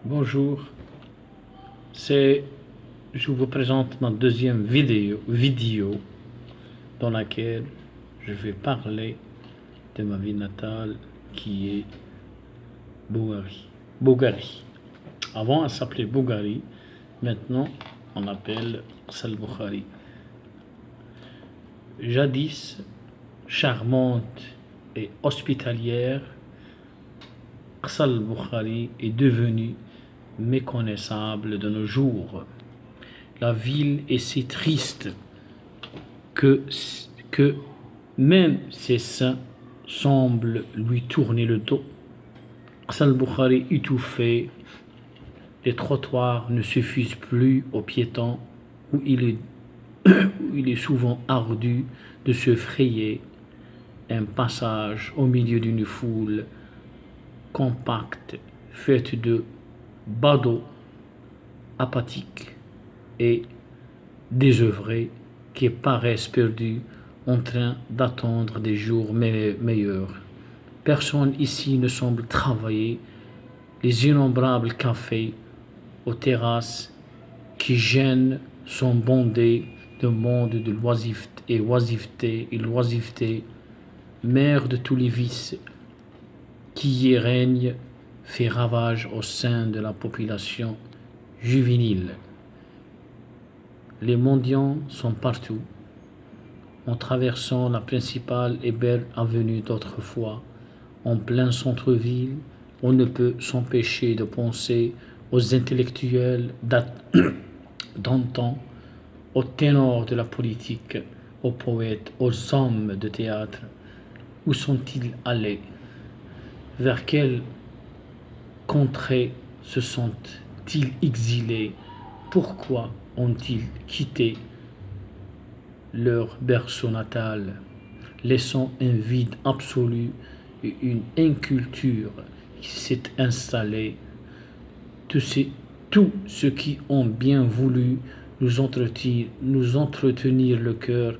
Bonjour, je vous présente ma deuxième vidéo dans laquelle je vais parler de ma ville natale qui est Bougari. Avant, elle s'appelait Bougari, maintenant on l'appelle Aqsa el-Boukhari. Jadis charmante et hospitalière, Aqsa el-Boukhari est devenue méconnaissable de nos jours. La ville est si triste que même ses saints semblent lui tourner le dos. Aqsa el-Boukhari étouffé, les trottoirs ne suffisent plus aux piétons où il est souvent ardu de se frayer un passage au milieu d'une foule compacte faite de badauds apathiques et désœuvrés qui paraissent perdus en train d'attendre des jours meilleurs. Personne ici ne semble travailler. Les innombrables cafés aux terrasses qui gênent sont bondés de monde de l'oisiveté, mère de tous les vices qui y règnent, fait ravage au sein de la population juvénile. Les mendiants sont partout. En traversant la principale et belle avenue d'autrefois, en plein centre-ville, on ne peut s'empêcher de penser aux intellectuels d'antan, aux ténors de la politique, aux poètes, aux hommes de théâtre. Où sont-ils allés? Vers quelle contrée se sont-ils exilés? Pourquoi ont-ils quitté leur berceau natal, laissant un vide absolu et une inculture qui s'est installée? Tous ceux qui ont bien voulu nous entretenir le cœur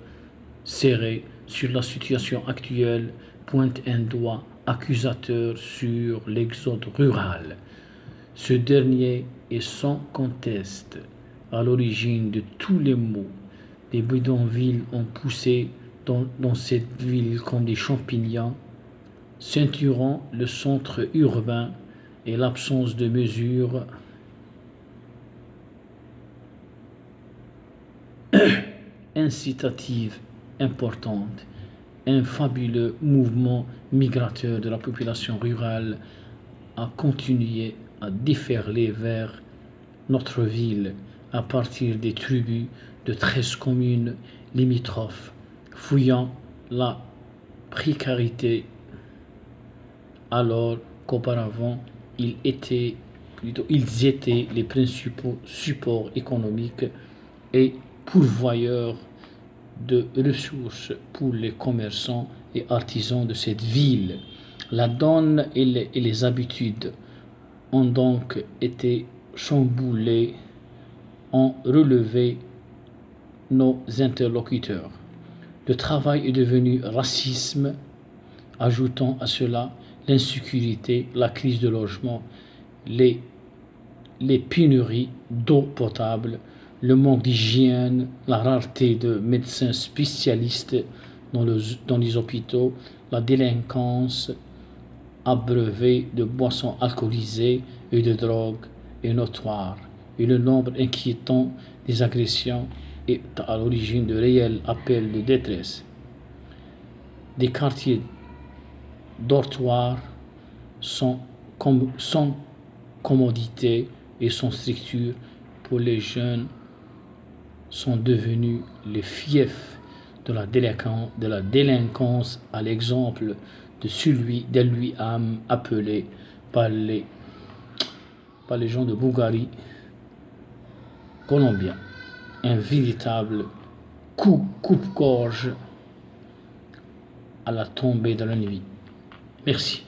serré sur la situation actuelle pointent un doigt accusateur sur l'exode rural. Ce dernier est sans conteste à l'origine de tous les maux. Les bidonvilles ont poussé dans cette ville comme des champignons, ceinturant le centre urbain, et l'absence de mesures incitatives importantes. Un fabuleux mouvement migrateur de la population rurale a continué à déferler vers notre ville à partir des tribus de 13 communes limitrophes, fouillant la précarité alors qu'auparavant ils étaient les principaux supports économiques et pourvoyeurs de ressources pour les commerçants et artisans de cette ville. La donne et les habitudes ont donc été chamboulées, ont relevé nos interlocuteurs. Le travail est devenu racisme, ajoutant à cela l'insécurité, la crise de logement, les pénuries d'eau potable, le manque d'hygiène, la rareté de médecins spécialistes dans les hôpitaux, la délinquance abreuvée de boissons alcoolisées et de drogue est notoire, et le nombre inquiétant des agressions est à l'origine de réels appels de détresse. Des quartiers dortoirs sans commodité et sans structure pour les jeunes sont devenus les fiefs de la délinquance, à l'exemple de celui appelé par les gens de Bougari colombiens, un véritable coupe-gorge à la tombée de la nuit. Merci.